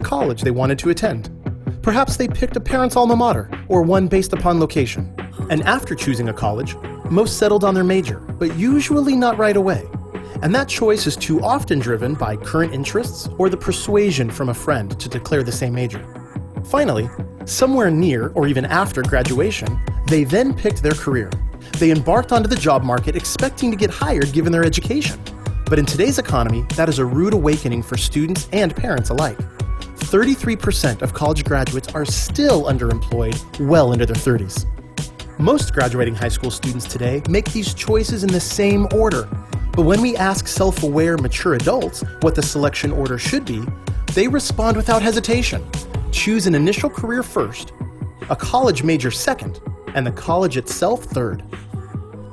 college they wanted to attend. Perhaps they picked a parent's alma mater, or one based upon location. And after choosing a college, most settled on their major, but usually not right away. And that choice is too often driven by current interests or the persuasion from a friend to declare the same major. Finally, somewhere near or even after graduation, they then picked their career. They embarked onto the job market expecting to get hired given their education. But in today's economy, that is a rude awakening for students and parents alike. 33% of college graduates are still underemployed well into their 30s. Most graduating high school students today make these choices in the same order. But when we ask self-aware, mature adults what the selection order should be, they respond without hesitation. Choose an initial career first, a college major second, and the college itself third.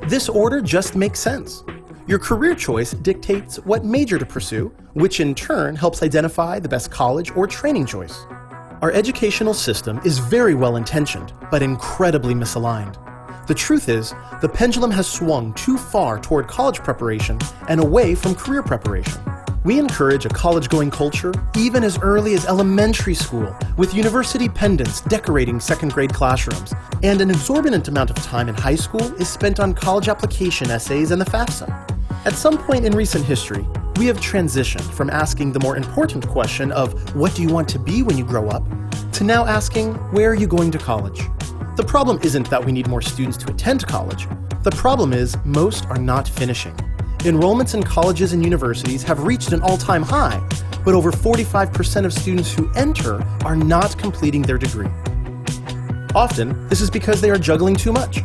This order just makes sense. Your career choice dictates what major to pursue, which in turn helps identify the best college or training choice. Our educational system is very well intentioned, but incredibly misaligned. The truth is, the pendulum has swung too far toward college preparation and away from career preparation. We encourage a college-going culture even as early as elementary school, with university pendants decorating second-grade classrooms, and an exorbitant amount of time in high school is spent on college application essays and the FAFSA. At some point in recent history, we have transitioned from asking the more important question of what do you want to be when you grow up, to now asking where are you going to college? The problem isn't that we need more students to attend college. The problem is most are not finishing. Enrollments in colleges and universities have reached an all-time high, but over 45% of students who enter are not completing their degree. Often, this is because they are juggling too much.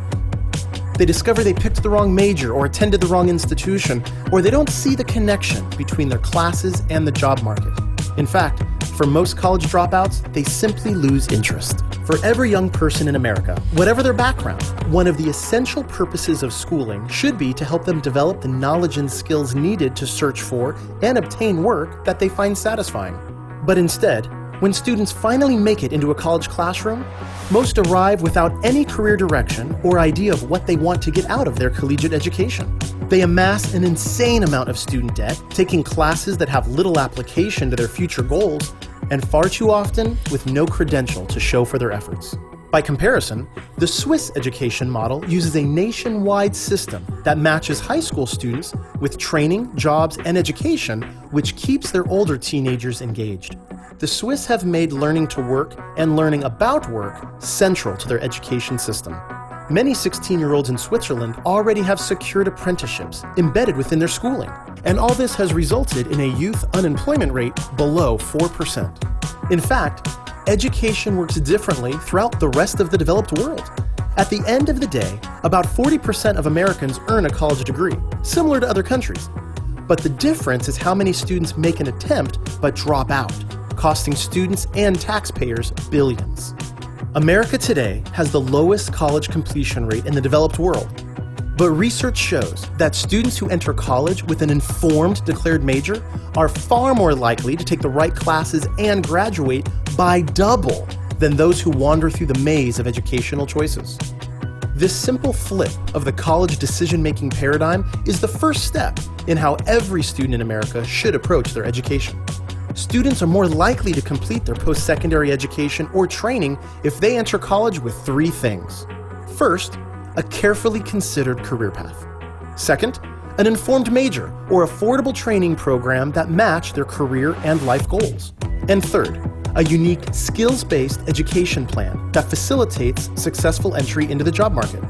They discover they picked the wrong major or attended the wrong institution, or they don't see the connection between their classes and the job market. In fact, for most college dropouts, they simply lose interest. For every young person in America, whatever their background, one of the essential purposes of schooling should be to help them develop the knowledge and skills needed to search for and obtain work that they find satisfying. But instead, when students finally make it into a college classroom, most arrive without any career direction or idea of what they want to get out of their collegiate education. They amass an insane amount of student debt, taking classes that have little application to their future goals, and far too often with no credential to show for their efforts. By comparison, the Swiss education model uses a nationwide system that matches high school students with training, jobs, and education, which keeps their older teenagers engaged. The Swiss have made learning to work and learning about work central to their education system. Many 16-year-olds in Switzerland already have secured apprenticeships embedded within their schooling, and all this has resulted in a youth unemployment rate below 4%. In fact, education works differently throughout the rest of the developed world. At the end of the day, about 40% of Americans earn a college degree, similar to other countries. But the difference is how many students make an attempt but drop out, costing students and taxpayers billions. America today has the lowest college completion rate in the developed world. But research shows that students who enter college with an informed declared major are far more likely to take the right classes and graduate by double than those who wander through the maze of educational choices. This simple flip of the college decision-making paradigm is the first step in how every student in America should approach their education. Students are more likely to complete their post-secondary education or training if they enter college with three things. First, a carefully considered career path. Second, an informed major or affordable training program that match their career and life goals. And third, a unique skills-based education plan that facilitates successful entry into the job market.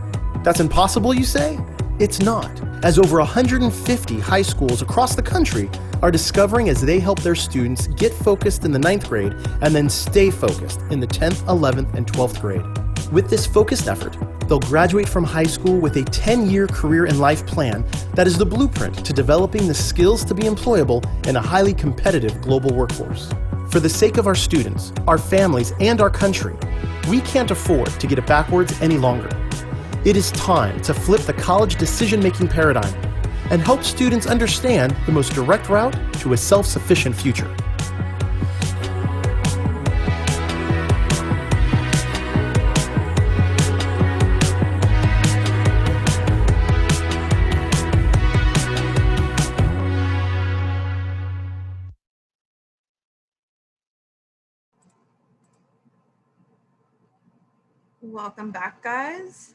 That's impossible, you say? It's not, as over 150 high schools across the country are discovering as they help their students get focused in the 9th grade and then stay focused in the 10th, 11th, and 12th grade. With this focused effort, they'll graduate from high school with a 10-year career and life plan that is the blueprint to developing the skills to be employable in a highly competitive global workforce. For the sake of our students, our families, and our country, we can't afford to get it backwards any longer. It is time to flip the college decision-making paradigm and help students understand the most direct route to a self-sufficient future. Welcome back, guys.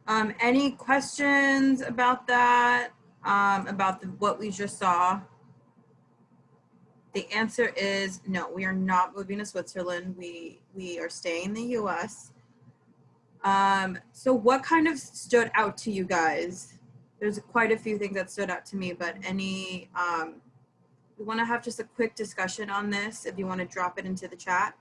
Any questions about that, about what we just saw? The answer is no, we are not moving to Switzerland. We are staying in the US. So what kind of stood out to you guys? There's quite a few things that stood out to me, but any, we want to have just a quick discussion on this if you want to drop it into the chat.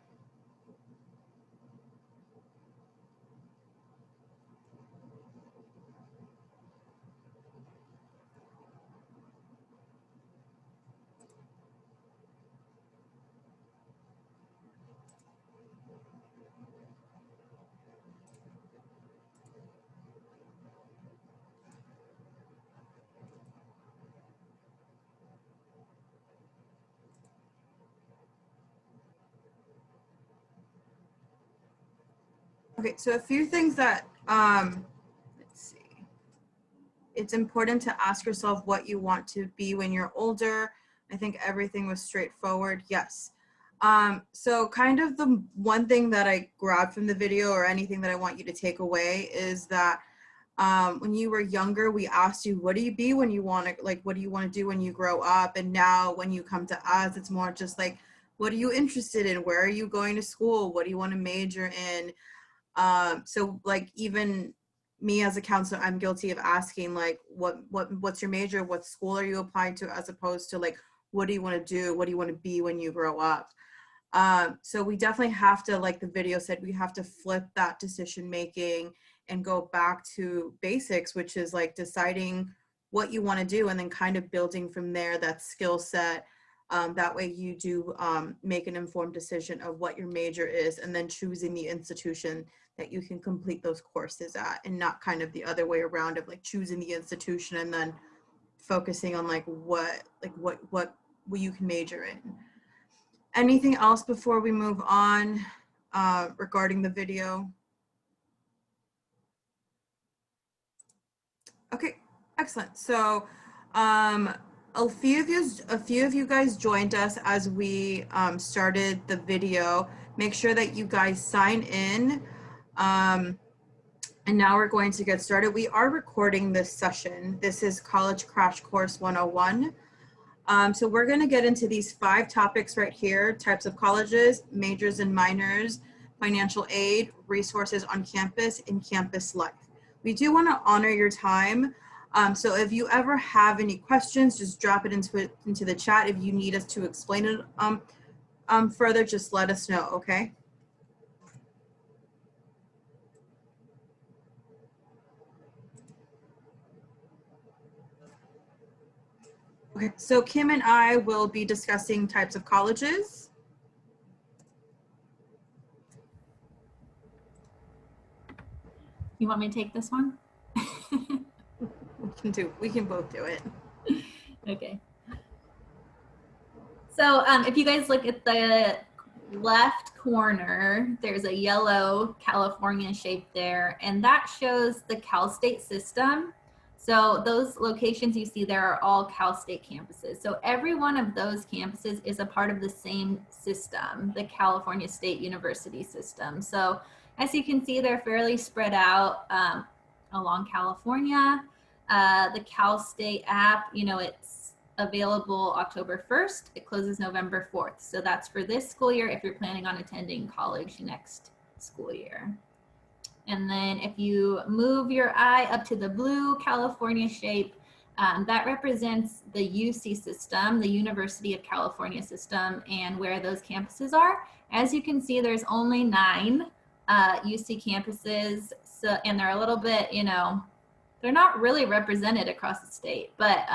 Okay, so a few things that, let's see. It's important to ask yourself what you want to be when you're older. I think everything was straightforward, yes. So kind of the one thing that I grabbed from the video or anything that I want you to take away is that when you were younger, we asked you, what do you be when you want to, like, what do you want to do when you grow up? And now when you come to us, it's more just like, what are you interested in? Where are you going to school? What do you want to major in? So like even me as a counselor, I'm guilty of asking like, what's your major? What school are you applying to? As opposed to like, what do you want to do? What do you want to be when you grow up? So we definitely have to, like the video said, we have to flip that decision making and go back to basics, which is like deciding what you want to do and then kind of building from there that skill set. That way you do make an informed decision of what your major is and then choosing the institution that you can complete those courses at, and not kind of the other way around of like choosing the institution and then focusing on like what you can major in. Anything else before we move on regarding the video? Okay, excellent. So a few of you guys joined us as we started the video. Make sure that you guys sign in. And now we're going to get started. We are recording this session. This is College Crash Course 101. So we're going to get into these 5 topics right here: types of colleges, majors and minors, financial aid, resources on campus, and campus life. We do want to honor your time. So if you ever have any questions, just drop it into the chat. If you need us to explain it further, just let us know, okay? Okay, so Kim and I will be discussing types of colleges. You want me to take this one? We can both do it. Okay. So if you guys look at the left corner, there's a yellow California shape there, and that shows the Cal State system. So those locations you see there are all Cal State campuses. So every one of those campuses is a part of the same system, the California State University system. So as you can see, they're fairly spread out along California. The Cal State app, you know, it's available October 1st. It closes November 4th. So that's for this school year if you're planning on attending college next school year. And then if you move your eye up to the blue California shape, that represents the UC system, the University of California system, and where those campuses are. As you can see, there's only 9 UC campuses, so, and they're a little bit, you know, they're not really represented across the state, but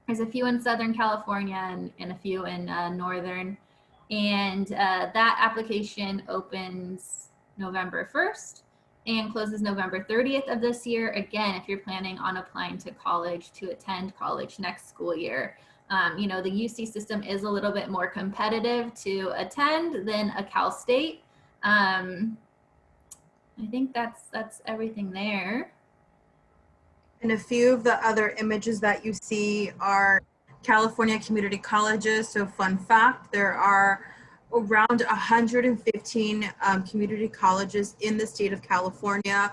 there's a few in Southern California and a few in Northern. And that application opens November 1st and closes November 30th of this year. Again, if you're planning on applying to college to attend college next school year. You know, the UC system is a little bit more competitive to attend than a Cal State. I think that's everything there. And a few of the other images that you see are California community colleges. So fun fact, there are around 115 community colleges in the state of California.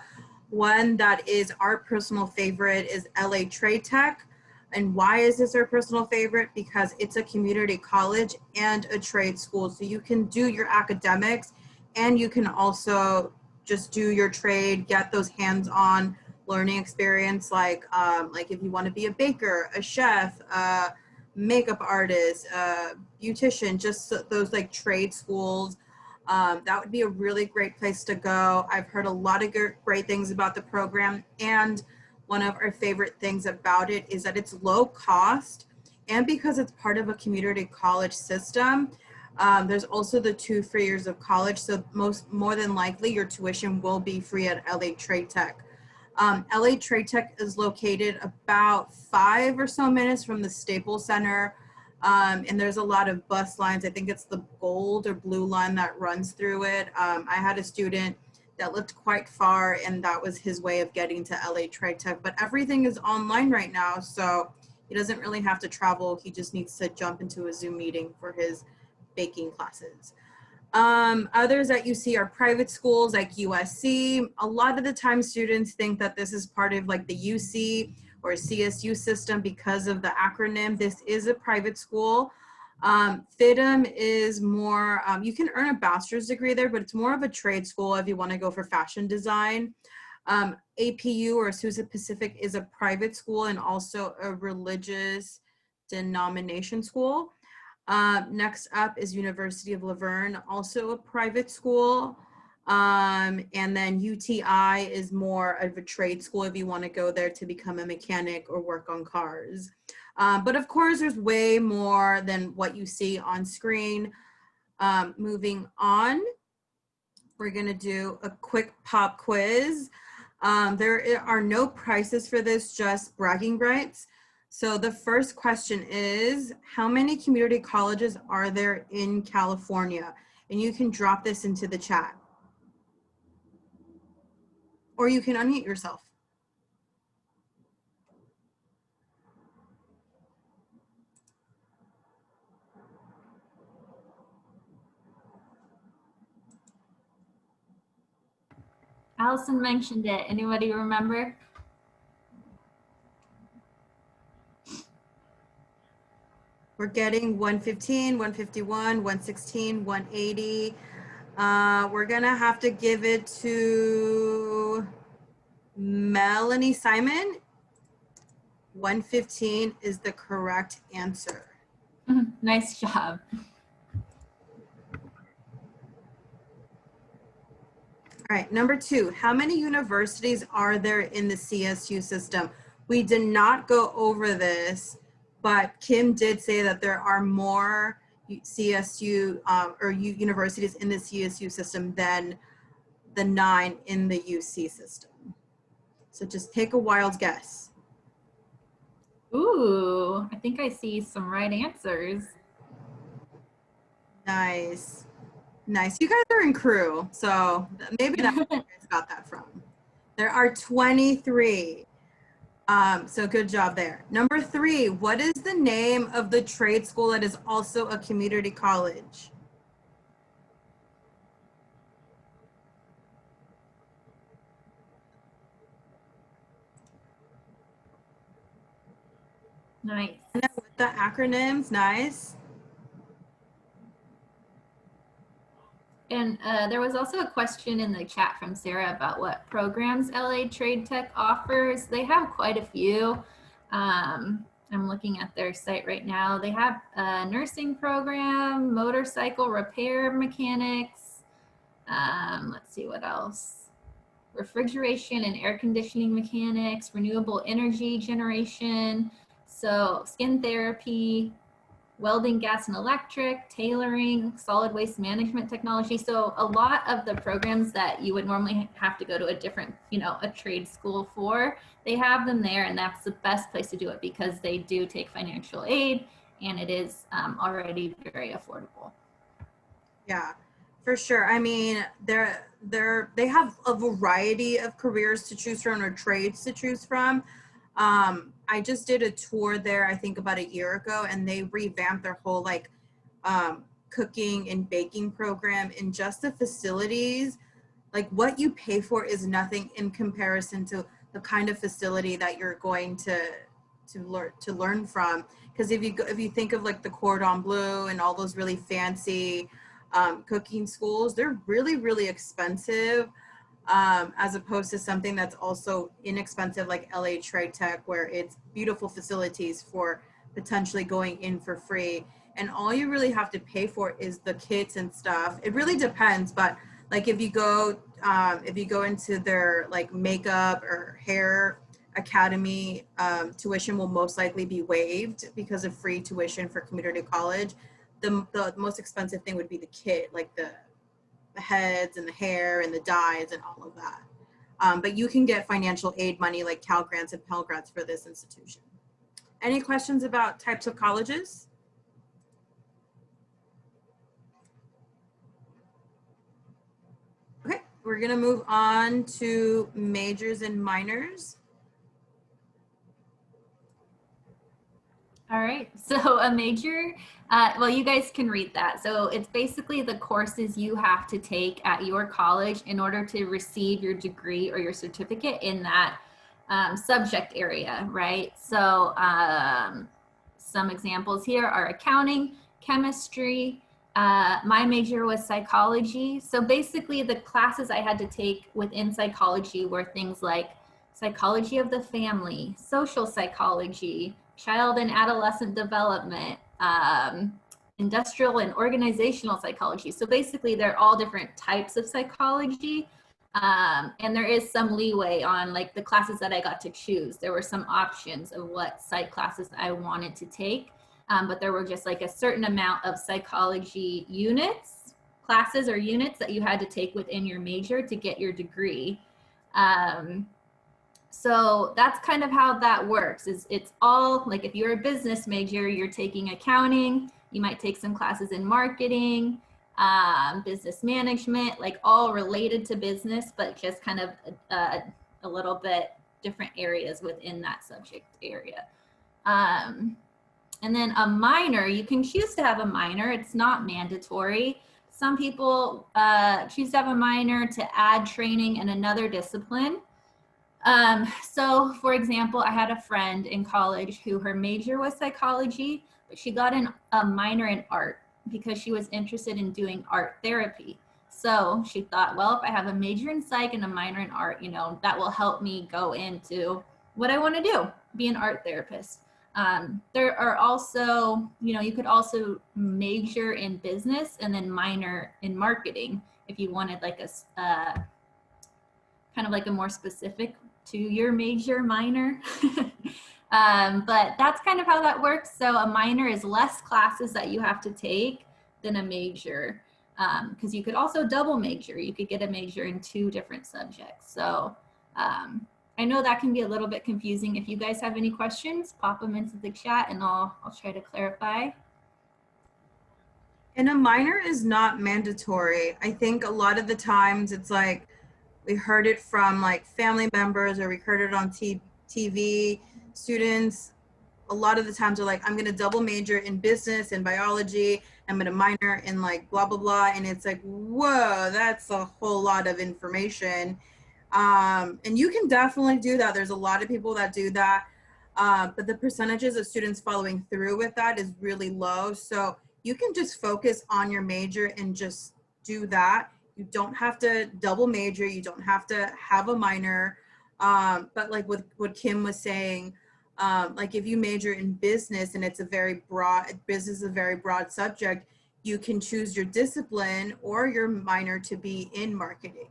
One that is our personal favorite is LA Trade Tech. And why is this our personal favorite? Because it's a community college and a trade school. So you can do your academics and you can also just do your trade, get those hands-on learning experience, like if you want to be a baker, a chef, makeup artist, beautician, just those like trade schools. That would be a really great place to go. I've heard a lot of great things about the program, and one of our favorite things about it is that it's low cost, and because it's part of a community college system, there's also the 2 free years of college. So more than likely your tuition will be free at LA Trade Tech. LA Trade Tech is located about 5 or so minutes from the Staples Center. And there's a lot of bus lines. I think it's the gold or blue line that runs through it. I had a student that lived quite far, and that was his way of getting to LA Trade Tech. But everything is online right now, so he doesn't really have to travel. He just needs to jump into a Zoom meeting for his baking classes. Others that you see are private schools like USC. A lot of the time students think that this is part of like the UC or CSU system because of the acronym. This is a private school. FIDM is more, you can earn a bachelor's degree there, but it's more of a trade school if you want to go for fashion design. APU or Azusa Pacific is a private school and also a religious denomination school. Next up is University of Laverne, also a private school. And then UTI is more of a trade school if you want to go there to become a mechanic or work on cars. But of course, there's way more than what you see on screen. Moving on, we're going to do a quick pop quiz. There are no prizes for this, just bragging rights. So the first question is, how many community colleges are there in California? And you can drop this into the chat. Or you can unmute yourself. Allison mentioned it. Anybody remember? We're getting 115, 151, 116, 180. We're gonna have to give it to Melanie Simon. 115 is the correct answer. Nice job. All right, number 2, how many universities are there in the CSU system? We did not go over this, but Kim did say that there are more CSU or universities in the CSU system than the 9 in the UC system. So just take a wild guess. Ooh, I think I see some right answers. Nice. Nice. You guys are in crew, so maybe that's where you guys got that from. There are 23. So good job there. Number 3, what is the name of the trade school that is also a community college? Nice. With the acronyms, nice. And there was also a question in the chat from Sarah about what programs LA Trade Tech offers. They have quite a few. I'm looking at their site right now. They have a nursing program, motorcycle repair mechanics. Let's see what else. Refrigeration and air conditioning mechanics, renewable energy generation, so skin therapy, welding, gas and electric, tailoring, solid waste management technology. So a lot of the programs that you would normally have to go to a different, a trade school for, they have them there, and that's the best place to do it because they do take financial aid and it is already very affordable. Yeah, for sure. I mean, they have a variety of careers to choose from or trades to choose from. I just did a tour there, I think about a year ago, and they revamped their whole cooking and baking program, and just the facilities, like what you pay for is nothing in comparison to the kind of facility that you're going to learn from. Because if you think of like the Cordon Bleu and all those really fancy cooking schools, they're really, really expensive, as opposed to something that's also inexpensive like LA Trade Tech, where it's beautiful facilities for potentially going in for free. And all you really have to pay for is the kits and stuff. It really depends, but like if you go into their like makeup or hair academy, tuition will most likely be waived because of free tuition for community college. The most expensive thing would be the kit, like the heads and the hair and the dyes and all of that. But you can get financial aid money like Cal Grants and Pell Grants for this institution. Any questions about types of colleges? Okay, we're gonna move on to majors and minors. All right, so a major, well, you guys can read that. So it's basically the courses you have to take at your college in order to receive your degree or your certificate in that subject area, right? So some examples here are accounting, chemistry. My major was psychology. So basically the classes I had to take within psychology were things like psychology of the family, social psychology, child and adolescent development, industrial and organizational psychology. So basically they're all different types of psychology. And there is some leeway on like the classes that I got to choose. There were some options of what psych classes I wanted to take, but there were just like a certain amount of psychology units, classes or units that you had to take within your major to get your degree. So that's kind of how that works. Is it's all like if you're a business major, you're taking accounting, you might take some classes in marketing, business management, like all related to business, but just kind of a little bit different areas within that subject area. And then a minor, you can choose to have a minor. It's not mandatory. Some people choose to have a minor to add training in another discipline. So for example, I had a friend in college who her major was psychology, but she got a minor in art because she was interested in doing art therapy. So she thought, well, if I have a major in psych and a minor in art, you know, that will help me go into what I want to do, be an art therapist. There are also, you know, you could also major in business and then minor in marketing if you wanted like a kind of like a more specific to your major minor. But that's kind of how that works. So a minor is less classes that you have to take than a major, because you could also double major. You could get a major in 2 different subjects. So I know that can be a little bit confusing. If you guys have any questions, pop them into the chat and I'll try to clarify. And a minor is not mandatory. I think a lot of the times it's like, we heard it from like family members or we heard it on TV. Students, a lot of the times are like, I'm going to double major in business and biology. I'm going to minor in like blah, blah, blah. And it's like, whoa, that's a whole lot of information. And you can definitely do that. There's a lot of people that do that. But the percentages of students following through with that is really low. So you can just focus on your major and just do that. You don't have to double major. You don't have to have a minor. But like what Kim was saying, like if you major in business and it's a very broad, business is a very broad subject, you can choose your discipline or your minor to be in marketing.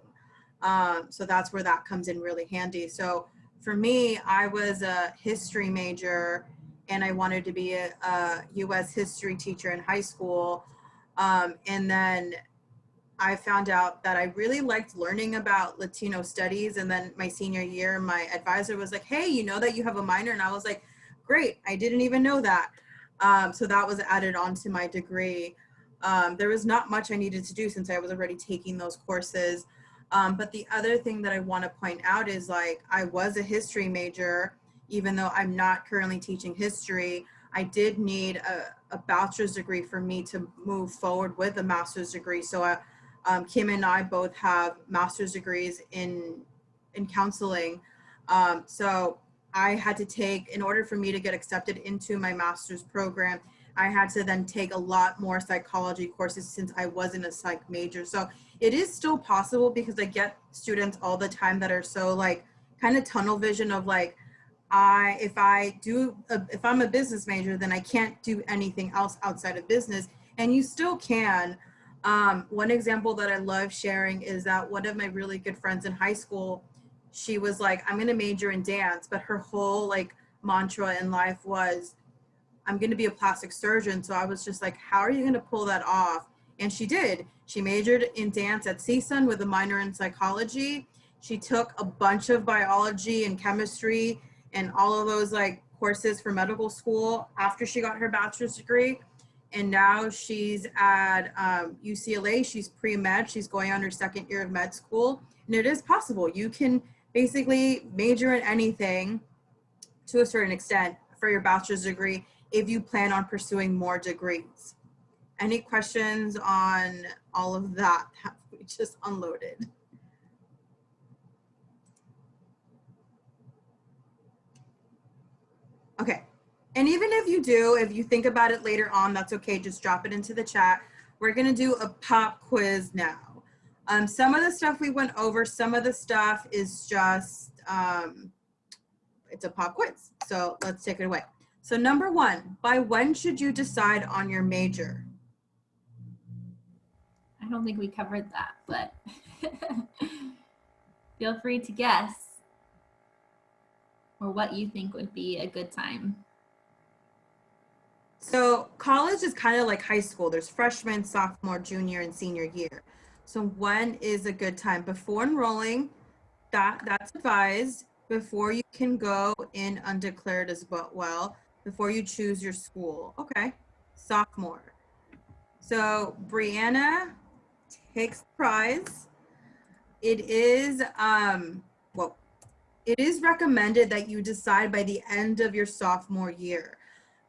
So that's where that comes in really handy. So for me, I was a history major and I wanted to be a US history teacher in high school. And then I found out that I really liked learning about Latino studies. And then my senior year, my advisor was like, hey, you know that you have a minor? And I was like, great, I didn't even know that. So that was added onto my degree. There was not much I needed to do since I was already taking those courses. But the other thing that I want to point out is like, I was a history major, even though I'm not currently teaching history. I did need a bachelor's degree for me to move forward with a master's degree. So Kim and I both have master's degrees in counseling. So I had to take, in order for me to get accepted into my master's program, I had to then take a lot more psychology courses since I wasn't a psych major. So it is still possible, because I get students all the time that are so like kind of tunnel vision of like, if I'm a business major, then I can't do anything else outside of business. And you still can. One example that I love sharing is that one of my really good friends in high school, she was like, I'm going to major in dance, but her whole like mantra in life was, I'm going to be a plastic surgeon. So I was just like, how are you going to pull that off? And she did. She majored in dance at CSUN with a minor in psychology. She took a bunch of biology and chemistry and all of those like courses for medical school after she got her bachelor's degree. And now she's at UCLA. She's pre-med. She's going on her second year of med school. And it is possible. You can basically major in anything to a certain extent for your bachelor's degree if you plan on pursuing more degrees. Any questions on all of that we just unloaded? Okay, and even if you do, if you think about it later on, that's okay, just drop it into the chat. We're gonna do a pop quiz now. Some of the stuff we went over, some of the stuff is just, it's a pop quiz. So let's take it away. So number one, by when should you decide on your major? I don't think we covered that, but feel free to guess, or what you think would be a good time. So college is kind of like high school. There's freshman, sophomore, junior, and senior year. So when is a good time? Before enrolling, that's advised. Before you can go in undeclared as well, before you choose your school. Okay, sophomore. So Brianna takes the prize. It is, it is recommended that you decide by the end of your sophomore year.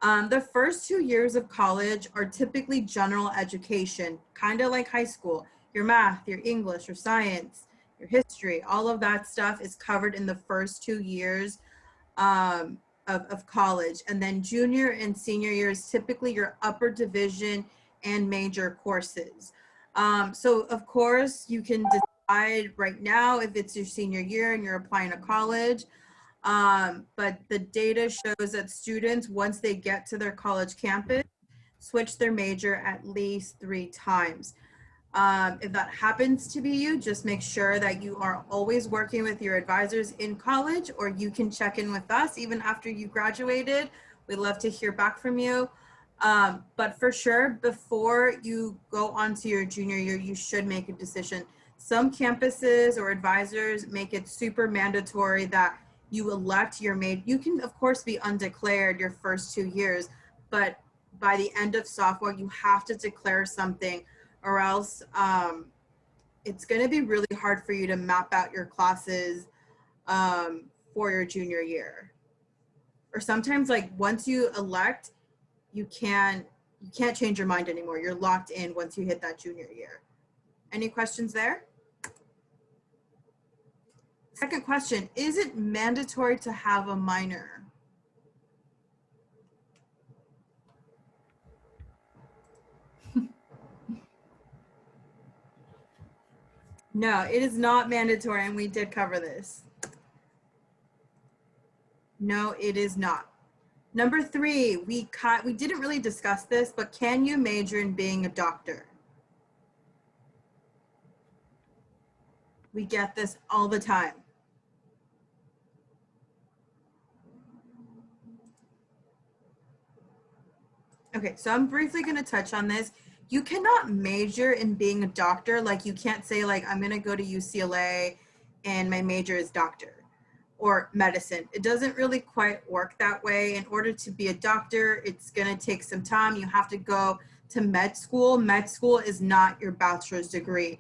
The first 2 years of college are typically general education, kind of like high school. Your math, your English, your science, your history, all of that stuff is covered in the first 2 years of college. And then junior and senior years, typically your upper division and major courses. So of course you can decide right now if it's your senior year and you're applying to college. But the data shows that students, once they get to their college campus, switch their major at least 3 times. If that happens to be you, just make sure that you are always working with your advisors in college, or you can check in with us even after you graduated. We'd love to hear back from you. But for sure, before you go on to your junior year, you should make a decision. Some campuses or advisors make it super mandatory that you elect your major. You can, of course, be undeclared your first 2 years, but by the end of sophomore, you have to declare something, or else it's going to be really hard for you to map out your classes for your junior year. Or sometimes, like, once you elect, you can't change your mind anymore. You're locked in once you hit that junior year. Any questions there? Second question, is it mandatory to have a minor? No, it is not mandatory, and we did cover this. No, it is not. Number 3, we didn't really discuss this, but can you major in being a doctor? We get this all the time. Okay, so I'm briefly going to touch on this. You cannot major in being a doctor. Like, you can't say, like, I'm going to go to UCLA and my major is doctor or medicine. It doesn't really quite work that way. In order to be a doctor, it's going to take some time. You have to go to med school. Med school is not your bachelor's degree.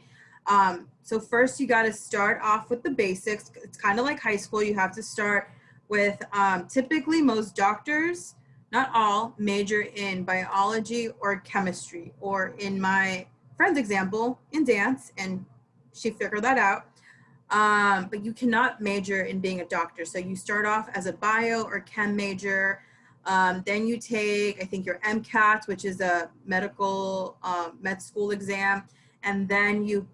So first you got to start off with the basics. It's kind of like high school. You have to start with, typically most doctors not all, major in biology or chemistry, or in my friend's example, in dance, and she figured that out. But you cannot major in being a doctor. So you start off as a bio or chem major. Then you take, I think, your MCAT, which is a medical med school exam, and then you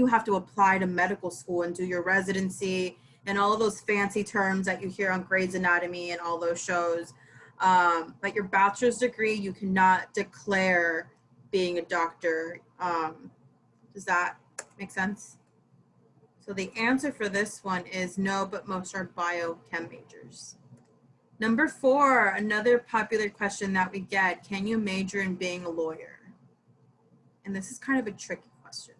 have to apply to medical school and do your residency and all of those fancy terms that you hear on Grey's Anatomy and all those shows. But your bachelor's degree, you cannot declare being a doctor. Does that make sense? So the answer for this one is no, but most are biochem majors. Number 4, another popular question that we get, can you major in being a lawyer? And this is kind of a tricky question.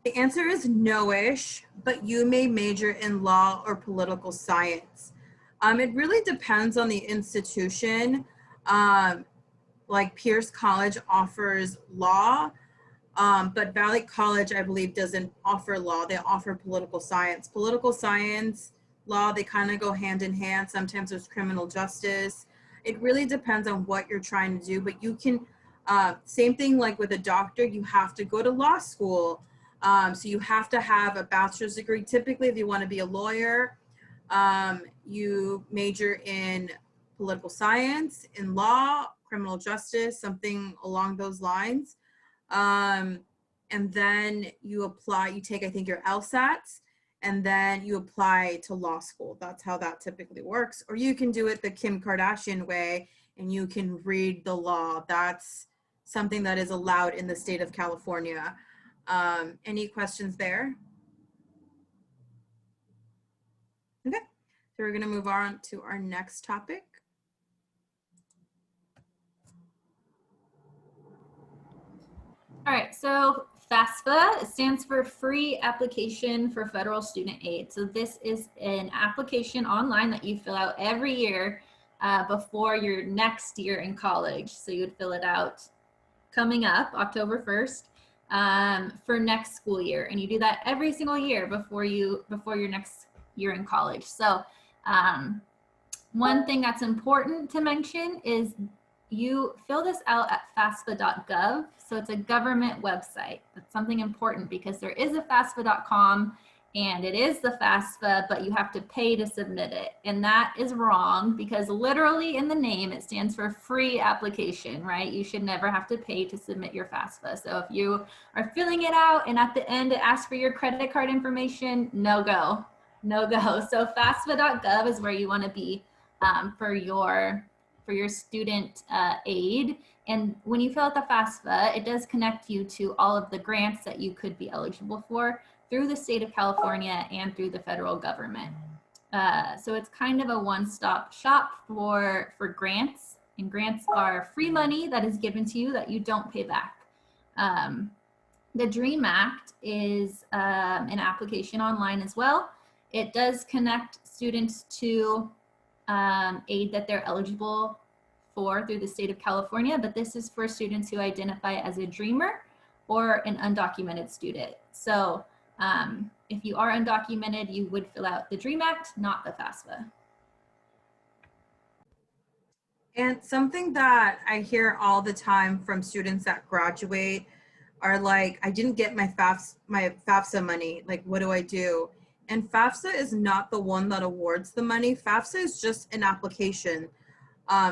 The answer is no-ish, but you may major in law or political science. It really depends on the institution. Like Pierce College offers law, but Valley College, I believe, doesn't offer law. They offer political science. Political science, law, they kind of go hand in hand. Sometimes there's criminal justice. It really depends on what you're trying to do, but you can, same thing like with a doctor, you have to go to law school. So you have to have a bachelor's degree. Typically, if you want to be a lawyer, you major in political science, in law, criminal justice, something along those lines. And then you apply, you take, I think, your LSATs, and then you apply to law school. That's how that typically works. Or you can do it the Kim Kardashian way, and you can read the law. That's something that is allowed in the state of California. Any questions there? Okay, so we're gonna move on to our next topic. All right, so FAFSA stands for Free Application for Federal Student Aid. So this is an application online that you fill out every year before your next year in college. So you would fill it out coming up October 1st for next school year. And you do that every single year before your next year in college. So one thing that's important to mention is you fill this out at FAFSA.gov. So it's a government website. That's something important because there is a FAFSA.com and it is the FAFSA, but you have to pay to submit it. And that is wrong because literally in the name, it stands for free application, right? You should never have to pay to submit your FAFSA. So if you are filling it out and at the end it asks for your credit card information, no go, no go. So FAFSA.gov is where you want to be for your student aid. And when you fill out the FAFSA, it does connect you to all of the grants that you could be eligible for through the state of California and through the federal government. So it's kind of a one-stop shop for grants, and grants are free money that is given to you that you don't pay back. The DREAM Act is an application online as well. It does connect students to aid that they're eligible for through the state of California, but this is for students who identify as a dreamer or an undocumented student. So if you are undocumented, you would fill out the DREAM Act, not the FAFSA. And something that I hear all the time from students that graduate are like, I didn't get my FAFSA money, like what do I do? And FAFSA is not the one that awards the money. FAFSA is just an application.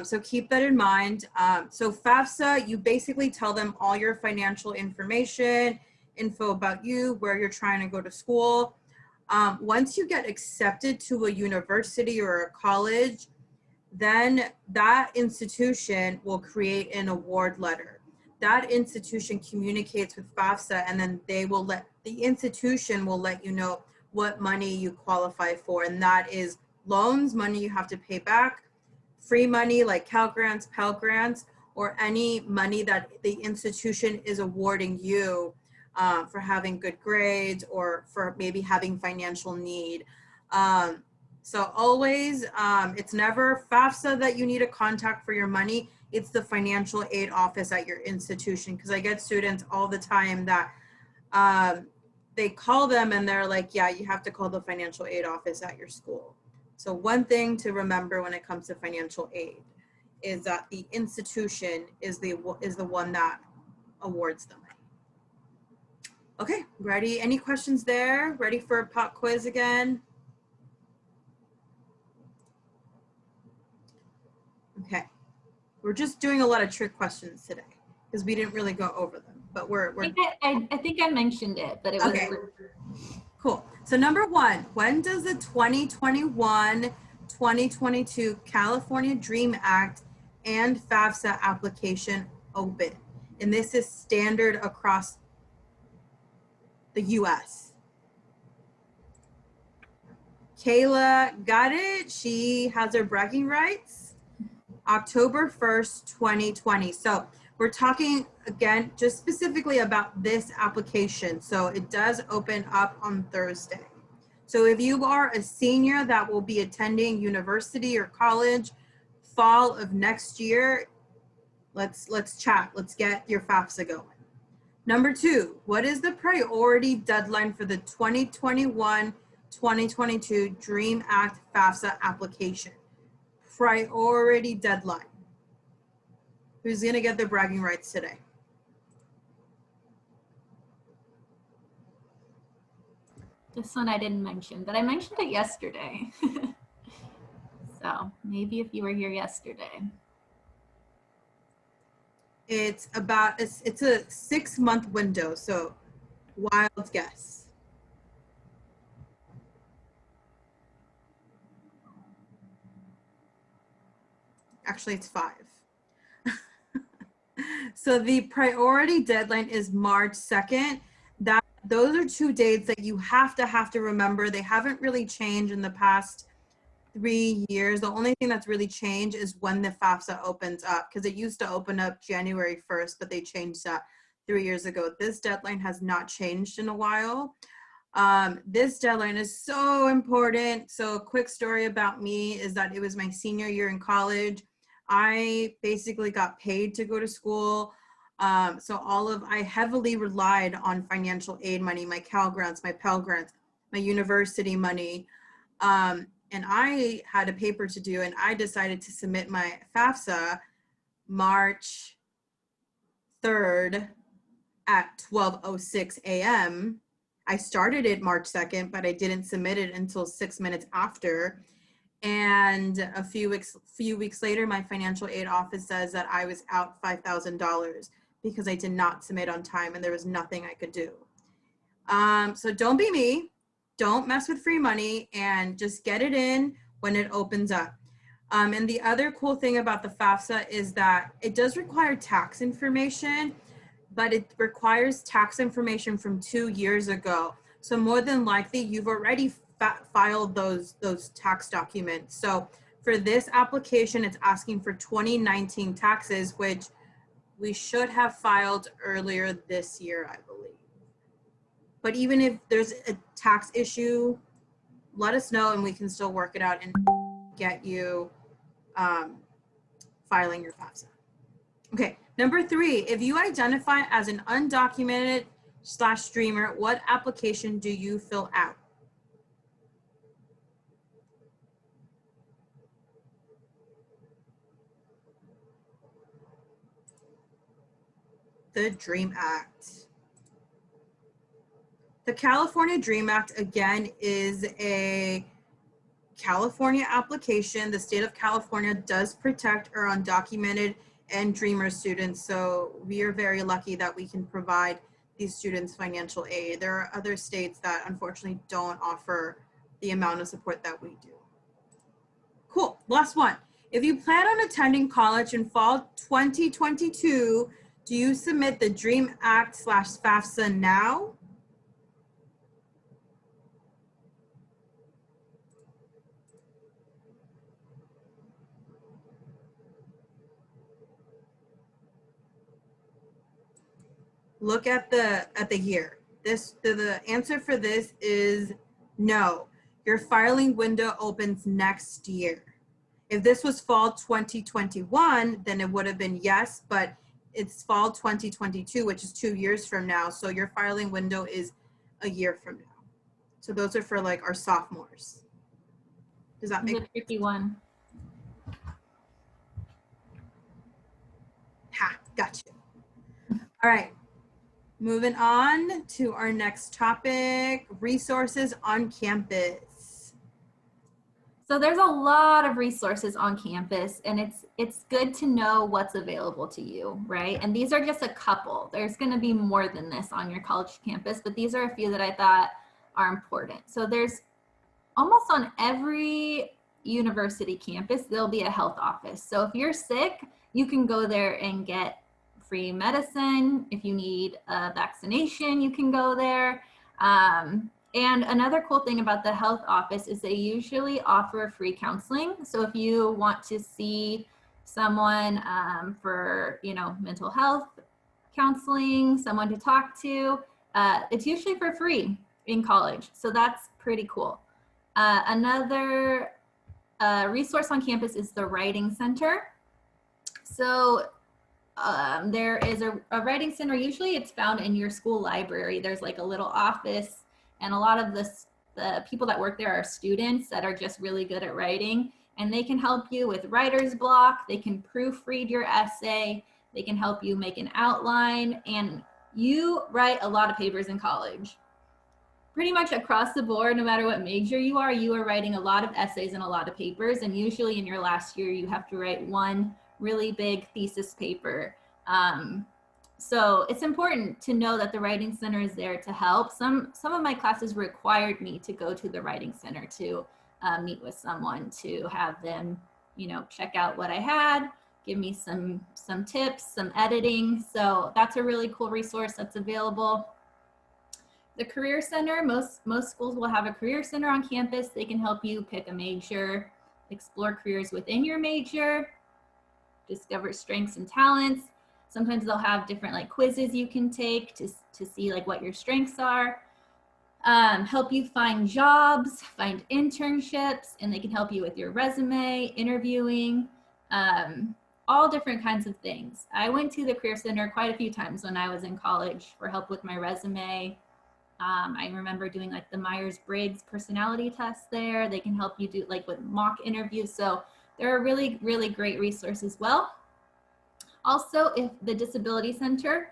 So keep that in mind. So FAFSA, you basically tell them all your financial information, info about you, where you're trying to go to school. Once you get accepted to a university or a college, then that institution will create an award letter. That institution communicates with FAFSA, and then the institution will let you know what money you qualify for. And that is loans, money you have to pay back, free money like Cal Grants, Pell Grants, or any money that the institution is awarding you for having good grades or for maybe having financial need. So always, it's never FAFSA that you need to contact for your money. it's the financial aid office at your institution. Because I get students all the time that they call them and they're like, yeah, you have to call the financial aid office at your school. So one thing to remember when it comes to financial aid is that the institution is the one that awards the money. Okay, ready? Any questions there? Ready for a pop quiz again? Okay, we're just doing a lot of trick questions today because we didn't really go over them, but I think I mentioned it, but it was okay. Cool. So number one, when does the 2021-2022 California DREAM Act and FAFSA application open? And this is standard across the US. Kayla got it. She has her bragging rights. October 1st, 2020. So we're talking again, just specifically about this application. So it does open up on Thursday. So if you are a senior that will be attending university or college fall of next year, let's chat. Let's get your FAFSA going. Number two, what is the priority deadline for the 2021-2022 DREAM Act FAFSA application? Priority deadline. Who's gonna get their bragging rights today? This one I didn't mention, but I mentioned it yesterday. So maybe if you were here yesterday. It's a 6-month window, so wild guess. Actually, it's 5. So the priority deadline is March 2nd. Those are 2 dates that you have to remember. They haven't really changed in the past 3 years. The only thing that's really changed is when the FAFSA opens up, because it used to open up January 1st, but they changed that 3 years ago. This deadline has not changed in a while. This deadline is so important. So a quick story about me is that it was my senior year in college. I basically got paid to go to school. So I heavily relied on financial aid money, my Cal grants, my Pell grants, my university money. And I had a paper to do, and I decided to submit my FAFSA March 3rd at 12:06 a.m. I started it March 2nd, but I didn't submit it until 6 minutes after. And a few weeks later, my financial aid office says that I was out $5,000 because I did not submit on time and there was nothing I could do. So don't be me. Don't mess with free money and just get it in when it opens up. And the other cool thing about the FAFSA is that it does require tax information, but it requires tax information from 2 years ago. So more than likely, you've already filed those tax documents. So for this application, it's asking for 2019 taxes, which we should have filed earlier this year, I believe. But even if there's a tax issue, let us know and we can still work it out and get you filing your FAFSA. Okay, number 3, if you identify as an undocumented / dreamer, what application do you fill out? The DREAM Act. The California DREAM Act, again, is a California application. The state of California does protect our undocumented and dreamer students, so we are very lucky that we can provide these students financial aid. There are other states that unfortunately don't offer the amount of support that we do. Cool, last one. If you plan on attending college in fall 2022, do you submit the DREAM Act / FAFSA now? Look at the year. The answer for this is no. Your filing window opens next year. If this was fall 2021, then it would have been yes, but it's fall 2022, which is 2 years from now. So your filing window is a year from now. So those are for like our sophomores. Does that make It's a tricky one. Ha, gotcha. All right. Moving on to our next topic, resources on campus. So there's a lot of resources on campus, and it's good to know what's available to you, right? And these are just a couple. There's going to be more than this on your college campus, but these are a few that I thought are important. So there's almost on every university campus, there'll be a health office. So if you're sick, you can go there and get free medicine. If you need a vaccination, you can go there. And another cool thing about the health office is they usually offer free counseling. So if you want to see someone for, you know, mental health counseling, someone to talk to, it's usually for free in college. So that's pretty cool. Another resource on campus is the Writing Center. So there is a writing center. Usually it's found in your school library. There's like a little office, and a lot of the people that work there are students that are just really good at writing, and they can help you with writer's block. They can proofread your essay. They can help you make an outline, and you write a lot of papers in college. Pretty much across the board, no matter what major you are writing a lot of essays and a lot of papers, and usually in your last year, you have to write one really big thesis paper. So it's important to know that the Writing Center is there to help. Some of my classes required me to go to the Writing Center to meet with someone, to have them, you know, check out what I had, give me some tips, some editing. So that's a really cool resource that's available. The Career Center, most schools will have a Career Center on campus. They can help you pick a major, explore careers within your major, discover strengths and talents. Sometimes they'll have different like quizzes you can take to see like what your strengths are. Help you find jobs, find internships, and they can help you with your resume, interviewing, all different kinds of things. I went to the Career Center quite a few times when I was in college for help with my resume. I remember doing like the Myers-Briggs personality test there. They can help you do like with mock interviews. So they're a really, really great resource as well. Also, if the Disability Center,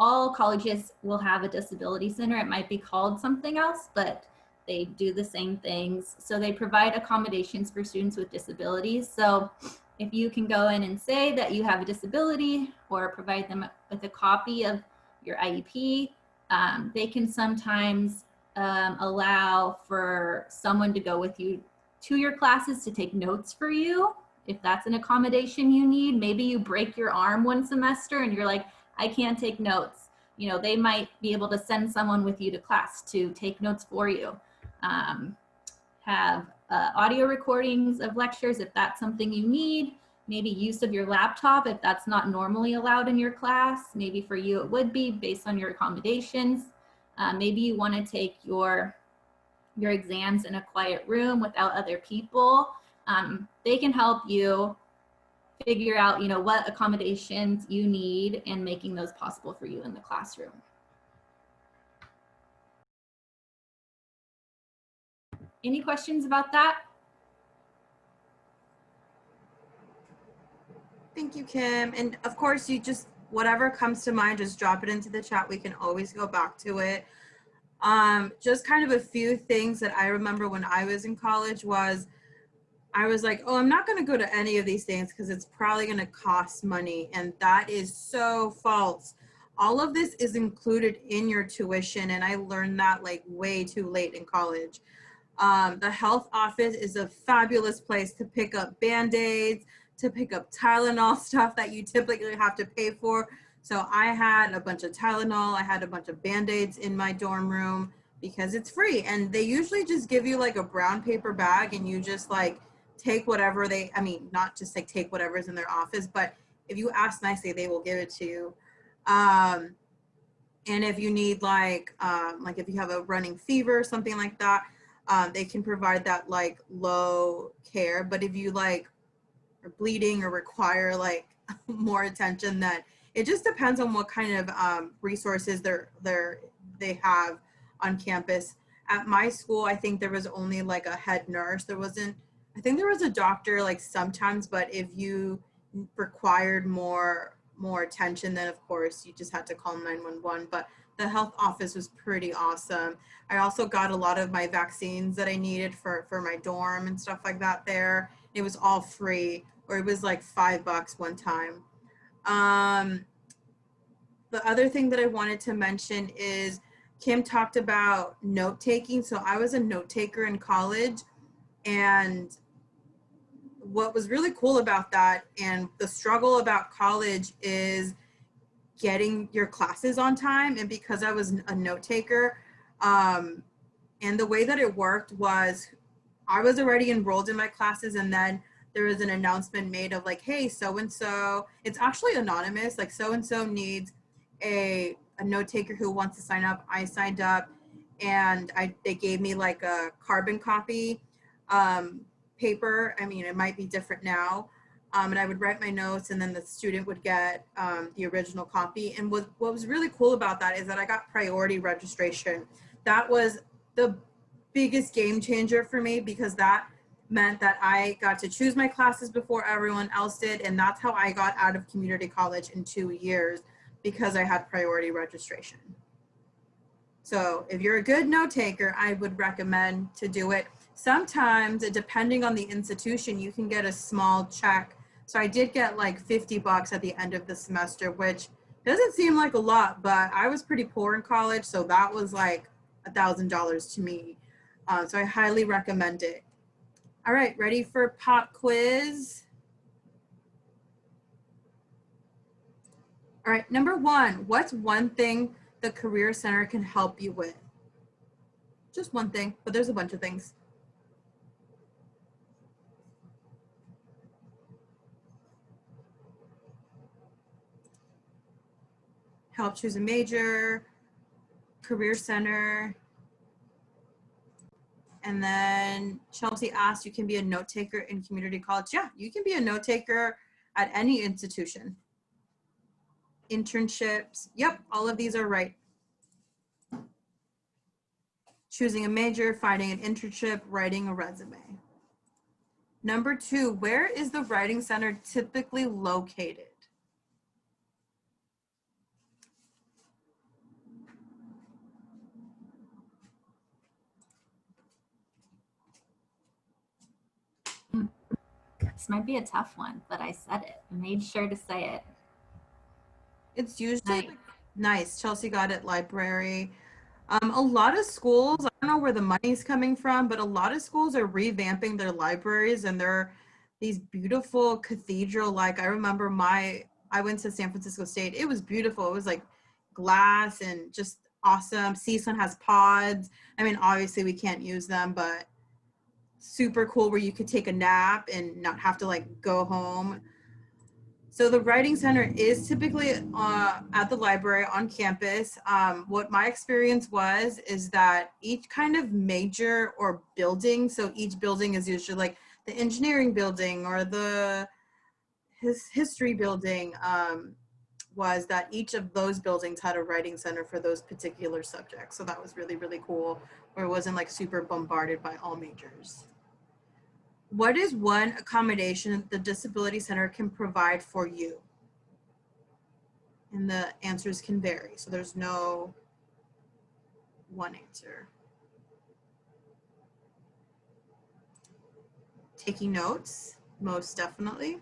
all colleges will have a Disability Center. It might be called something else, but they do the same things. So they provide accommodations for students with disabilities. So if you can go in and say that you have a disability or provide them with a copy of your IEP, they can sometimes allow for someone to go with you to your classes to take notes for you. If that's an accommodation you need, maybe you break your arm one semester and you're like, I can't take notes. You know, they might be able to send someone with you to class to take notes for you. Have audio recordings of lectures if that's something you need. Maybe use of your laptop if that's not normally allowed in your class. Maybe for you it would be based on your accommodations. Maybe you want to take your exams in a quiet room without other people. They can help you figure out, you know, what accommodations you need and making those possible for you in the classroom. Any questions about that? Thank you, Kim. And of course, you just, whatever comes to mind, just drop it into the chat. We can always go back to it. Just kind of a few things that I remember when I was in college was, I was like, oh, I'm not going to go to any of these things because it's probably going to cost money. And that is so false. All of this is included in your tuition. And I learned that like way too late in college. The health office is a fabulous place to pick up Band-Aids, to pick up Tylenol stuff that you typically have to pay for. So I had a bunch of Tylenol, I had a bunch of Band-Aids in my dorm room because it's free. And they usually just give you like a brown paper bag and you just like take whatever they, I mean, not just like take whatever's in their office, but if you ask nicely, they will give it to you. And if you need like if you have a running fever, something like that, they can provide that like low care. But if you like are bleeding or require like more attention, then it just depends on what kind of resources they have on campus. At my school, I think there was only like a head nurse. There wasn't, I think there was a doctor like sometimes, but if you required more attention, then of course you just had to call 911. But the health office was pretty awesome. I also got a lot of my vaccines that I needed for my dorm and stuff like that there. It was all free, or it was like $5 one time. The other thing that I wanted to mention is Kim talked about note taking. So I was a note taker in college, and what was really cool about that and the struggle about college is getting your classes on time. And because I was a note taker, and the way that it worked was I was already enrolled in my classes, and then there was an announcement made of like, hey, so-and-so, it's actually anonymous, like so-and-so needs a note taker who wants to sign up. I signed up, and they gave me like a carbon copy paper. I mean, it might be different now. And I would write my notes, and then the student would get the original copy. And what was really cool about that is that I got priority registration. That was the biggest game changer for me, because that meant that I got to choose my classes before everyone else did. And that's how I got out of community college in 2 years, because I had priority registration. So if you're a good note taker, I would recommend to do it. Sometimes, depending on the institution, you can get a small check. So I did get like $50 at the end of the semester, which doesn't seem like a lot, but I was pretty poor in college, so that was like $1,000 to me. So I highly recommend it. All right, ready for pop quiz? All right, number 1, what's one thing the Career Center can help you with? Just one thing, but there's a bunch of things. Help choose a major, Career Center. And then Chelsea asked, you can be a note taker in community college. Yeah, you can be a note taker at any institution. Internships, yep, all of these are right. Choosing a major, finding an internship, writing a resume. Number 2, where is the Writing Center typically located? This might be a tough one, but I said it. I made sure to say it. It's usually nice. Chelsea got it, library. A lot of schools, I don't know where the money's coming from, but a lot of schools are revamping their libraries, and they're these beautiful cathedral, like I remember I went to San Francisco State. It was beautiful. It was like glass and just awesome. CSUN has pods. I mean, obviously we can't use them, but super cool, where you could take a nap and not have to like go home. So the Writing Center is typically at the library on campus. What my experience was is that each kind of major or building, so each building is usually like the engineering building or the history building, was that each of those buildings had a Writing Center for those particular subjects. So that was really, really cool, where it wasn't like super bombarded by all majors. What is one accommodation the Disability Center can provide for you? And the answers can vary, so there's no one answer. Taking notes, most definitely.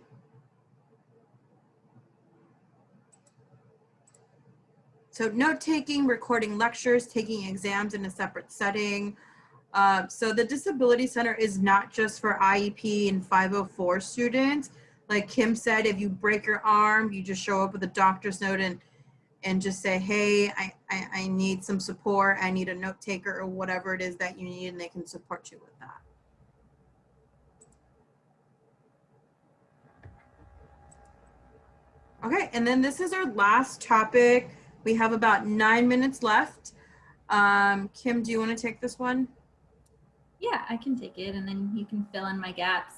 So note taking, recording lectures, taking exams in a separate setting. So the Disability Center is not just for IEP and 504 students. Like Kim said, if you break your arm, you just show up with a doctor's note and just say, hey, I need some support. I need a note taker, or whatever it is that you need, and they can support you with that. Okay, and then this is our last topic. We have about 9 minutes left. Kim, do you want to take this one? Yeah, I can take it and then you can fill in my gaps.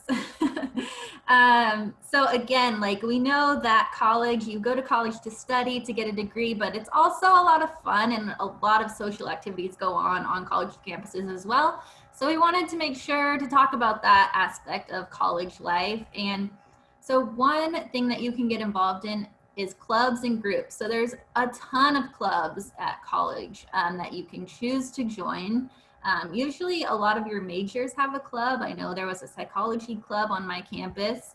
So again, like we know that college, you go to college to study, to get a degree, but it's also a lot of fun and a lot of social activities go on college campuses as well. So we wanted to make sure to talk about that aspect of college life. And so one thing that you can get involved in is clubs and groups. So there's a ton of clubs at college that you can choose to join. Usually a lot of your majors have a club. I know there was a psychology club on my campus.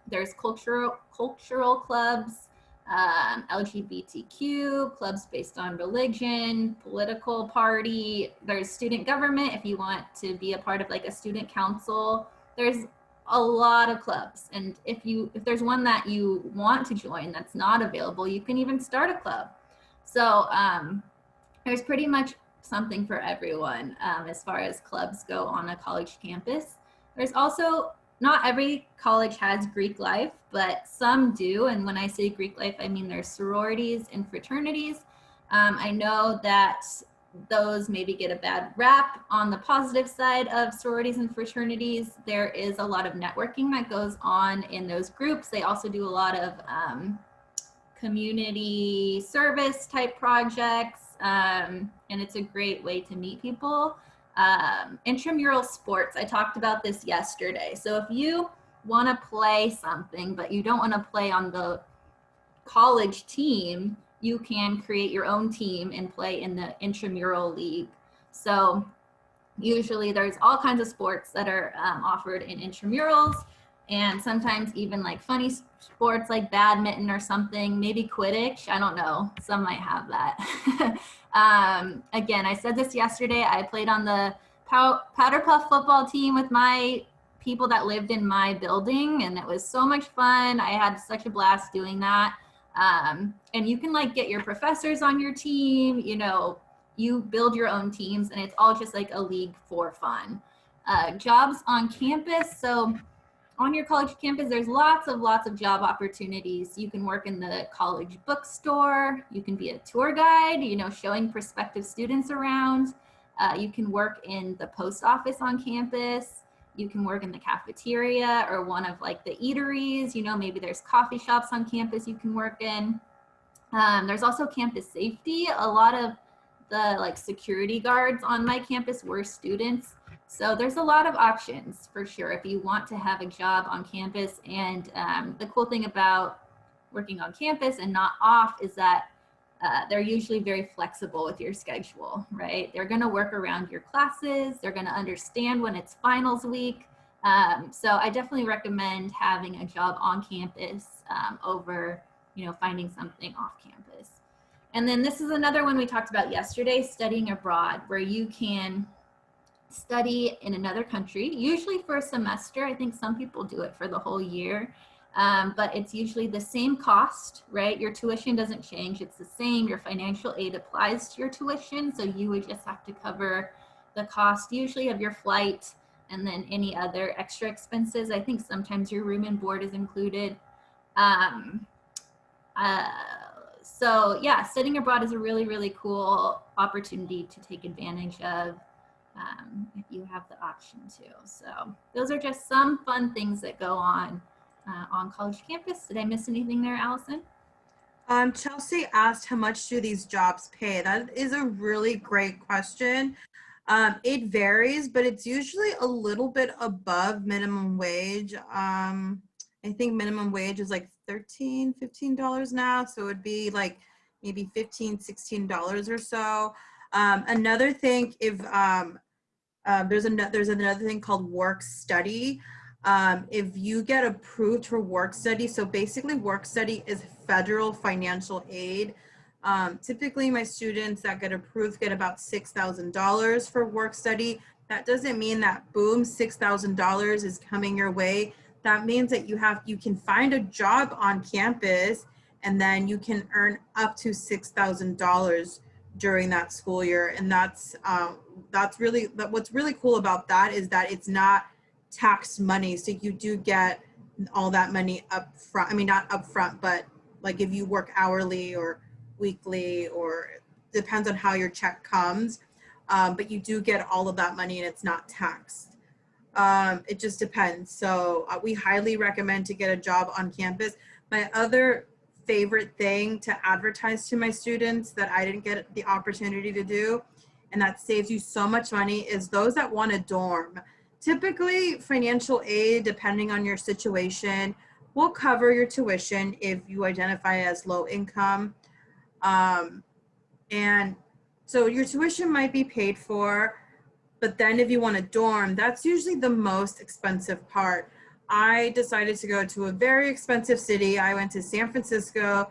There's cultural clubs, LGBTQ clubs based on religion, political party. There's student government if you want to be a part of like a student council. There's a lot of clubs, and if there's one that you want to join that's not available, you can even start a club. So there's pretty much something for everyone as far as clubs go on a college campus. There's also, not every college has Greek life, but some do. And when I say Greek life, I mean there's sororities and fraternities. I know that those maybe get a bad rap. On the positive side of sororities and fraternities, there is a lot of networking that goes on in those groups. They also do a lot of community service type projects, and it's a great way to meet people. Intramural sports, I talked about this yesterday. So if you want to play something, but you don't want to play on the college team, you can create your own team and play in the intramural league. So usually there's all kinds of sports that are offered in intramurals, and sometimes even like funny sports like badminton or something, maybe Quidditch. I don't know. Some might have that. Again, I said this yesterday. I played on the Powder Puff football team with my people that lived in my building, and it was so much fun. I had such a blast doing that. And you can like get your professors on your team, you know, you build your own teams, and it's all just like a league for fun. Jobs on campus. So on your college campus, there's lots of job opportunities. You can work in the college bookstore. You can be a tour guide, you know, showing prospective students around. You can work in the post office on campus. You can work in the cafeteria or one of like the eateries. You know, maybe there's coffee shops on campus you can work in. There's also campus safety. A lot of the like security guards on my campus were students. So there's a lot of options for sure if you want to have a job on campus. And the cool thing about working on campus and not off is that they're usually very flexible with your schedule, right? They're going to work around your classes. They're going to understand when it's finals week. So I definitely recommend having a job on campus over, you know, finding something off campus. And then this is another one we talked about yesterday, studying abroad, where you can study in another country, usually for a semester. I think some people do it for the whole year, but it's usually the same cost, right? Your tuition doesn't change. It's the same. Your financial aid applies to your tuition. So you would just have to cover the cost usually of your flight and then any other extra expenses. I think sometimes your room and board is included. So yeah, studying abroad is a really cool opportunity to take advantage of if you have the option to. So those are just some fun things that go on college campus. Did I miss anything there, Allison? Chelsea asked, how much do these jobs pay? That is a really great question. It varies, but it's usually a little bit above minimum wage. I think minimum wage is like $13, $15 now. So it would be like maybe $15, $16 or so. Another thing, if there's another thing called work study. If you get approved for work study, so basically work study is federal financial aid. Typically my students that get approved get about $6,000 for work study. That doesn't mean that boom, $6,000 is coming your way. That means that you can find a job on campus and then you can earn up to $6,000 during that school year. And that's really, what's really cool about that is that it's not tax money. So you do get all that money up front. I mean, not up front, but like if you work hourly or weekly, or depends on how your check comes. but you do get all of that money and it's not taxed. It just depends. So we highly recommend to get a job on campus. My other favorite thing to advertise to my students that I didn't get the opportunity to do, and that saves you so much money, is those that want a dorm. Typically, financial aid, depending on your situation, will cover your tuition if you identify as low income. And so your tuition might be paid for, but then if you want a dorm, that's usually the most expensive part. I decided to go to a very expensive city. I went to San Francisco,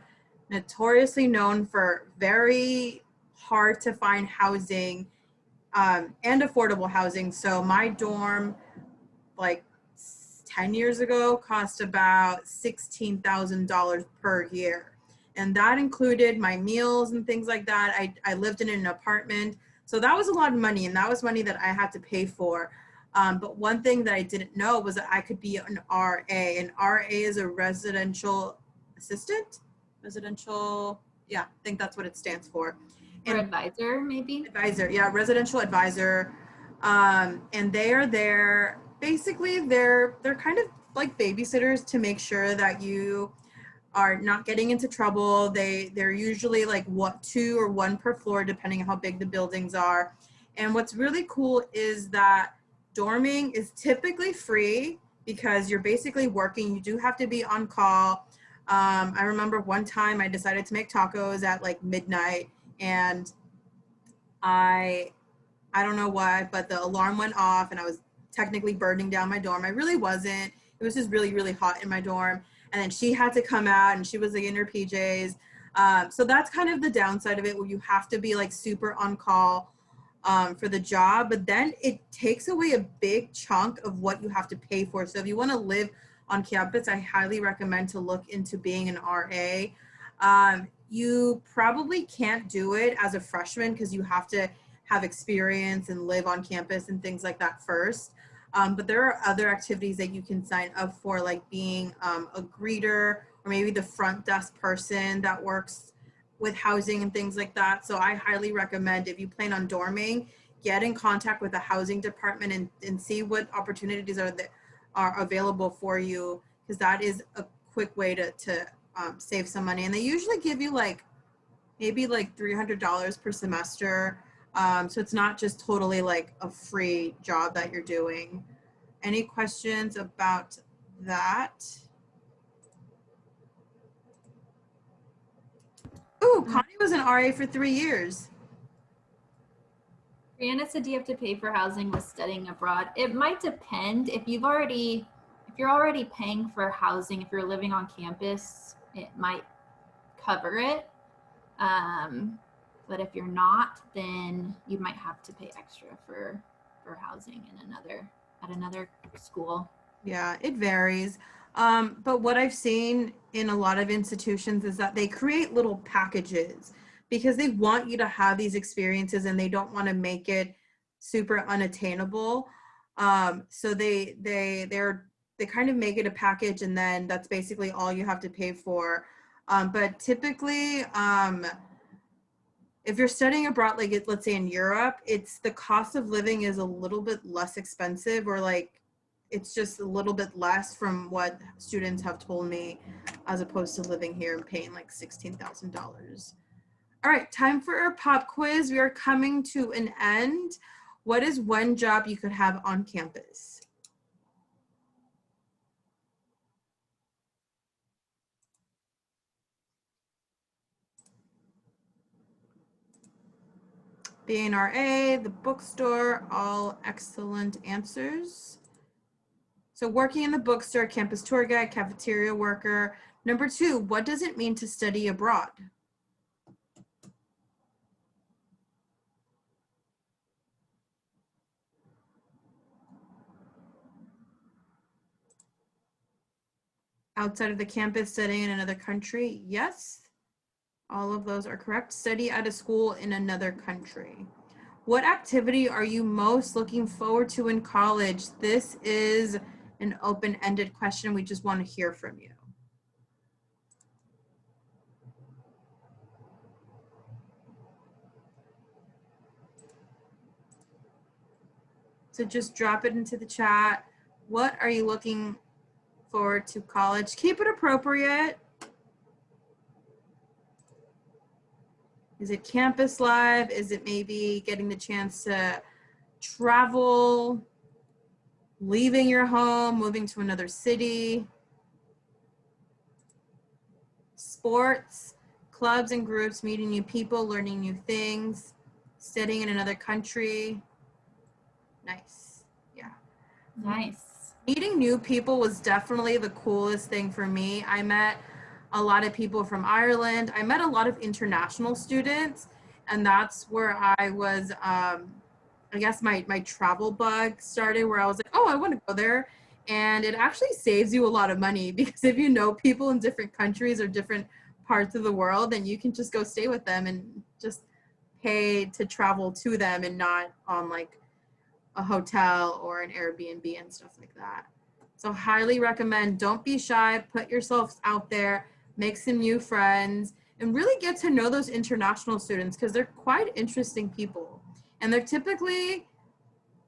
notoriously known for very hard to find housing and affordable housing. So my dorm, like 10 years ago, cost about $16,000 per year. And that included my meals and things like that. I lived in an apartment. So that was a lot of money, and that was money that I had to pay for. But one thing that I didn't know was that I could be an RA. An RA is a residential assistant? Residential, yeah, I think that's what it stands for. Or advisor, maybe? Advisor, yeah, residential advisor. And they are there, basically they're kind of like babysitters to make sure that you are not getting into trouble. They're usually like two or one per floor, depending on how big the buildings are. And what's really cool is that dorming is typically free because you're basically working. You do have to be on call. I remember one time I decided to make tacos at like midnight, and I don't know why, but the alarm went off and I was technically burning down my dorm. I really wasn't. It was just really, really hot in my dorm. And then she had to come out and she was like in her PJs. So that's kind of the downside of it, where you have to be like super on call for the job. But then it takes away a big chunk of what you have to pay for. So if you want to live on campus, I highly recommend to look into being an RA. You probably can't do it as a freshman because you have to have experience and live on campus and things like that first. But there are other activities that you can sign up for, like being a greeter, or maybe the front desk person that works with housing and things like that. So I highly recommend, if you plan on dorming, get in contact with the housing department and see what opportunities are available for you, because that is a quick way to save some money. And they usually give you like maybe like $300 per semester. So it's not just totally like a free job that you're doing. Any questions about that? Ooh, Connie was an RA for 3 years. Brianna said, do you have to pay for housing with studying abroad? It might depend. If you're already paying for housing, if you're living on campus, it might cover it. But if you're not, then you might have to pay extra for housing in another school. Yeah, it varies. But what I've seen in a lot of institutions is that they create little packages because they want you to have these experiences and they don't want to make it super unattainable. So they kind of make it a package, and then that's basically all you have to pay for. But typically, if you're studying abroad, like let's say in Europe, it's the cost of living is a little bit less expensive, or like it's just a little bit less from what students have told me, as opposed to living here and paying like $16,000. All right, time for our pop quiz. We are coming to an end. What is one job you could have on campus? Being RA, the bookstore, all excellent answers. So working in the bookstore, campus tour guide, cafeteria worker. Number 2, what does it mean to study abroad? Outside of the campus, studying in another country? Yes, all of those are correct. Study at a school in another country. What activity are you most looking forward to in college? This is an open-ended question. We just want to hear from you. So just drop it into the chat. What are you looking forward to college? Keep it appropriate. Is it campus life? Is it maybe getting the chance to travel, leaving your home, moving to another city? Sports, clubs and groups, meeting new people, learning new things, studying in another country. Nice. Yeah. Nice. Meeting new people was definitely the coolest thing for me. I met a lot of people from Ireland. I met a lot of international students, and that's where I was, I guess my travel bug started, where I was like, oh, I want to go there. And it actually saves you a lot of money, because if you know people in different countries or different parts of the world, then you can just go stay with them and just pay to travel to them and not on like a hotel or an Airbnb and stuff like that. So highly recommend, don't be shy, put yourselves out there, make some new friends, and really get to know those international students, because they're quite interesting people. And they're typically,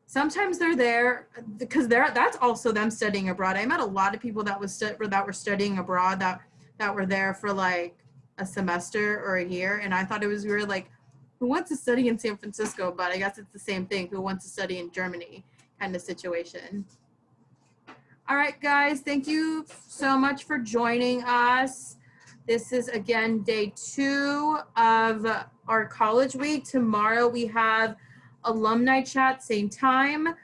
sometimes they're there because that's also them studying abroad. I met a lot of people that were studying abroad that were there for like a semester or a year, and I thought it was weird, like, who wants to study in San Francisco? But I guess it's the same thing, who wants to study in Germany kind of situation. All right, guys, thank you so much for joining us. This is, again, day 2 of our college week. Tomorrow we have alumni chat, same time.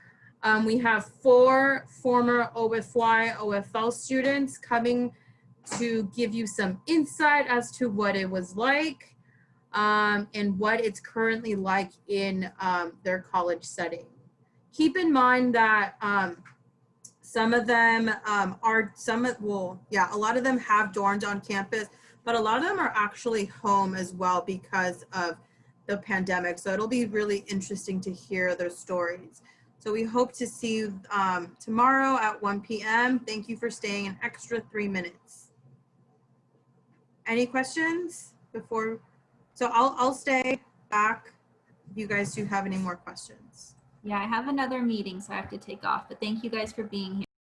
We have 4 former OFY, OFL students coming to give you some insight as to what it was like and what it's currently like in their college setting. Keep in mind that some of them a lot of them have dorms on campus, but a lot of them are actually home as well because of the pandemic. So it'll be really interesting to hear their stories. So we hope to see you tomorrow at 1 p.m. Thank you for staying an extra 3 minutes. Any questions before? So I'll stay back if you guys do have any more questions. Yeah, I have another meeting, so I have to take off. But thank you guys for being here.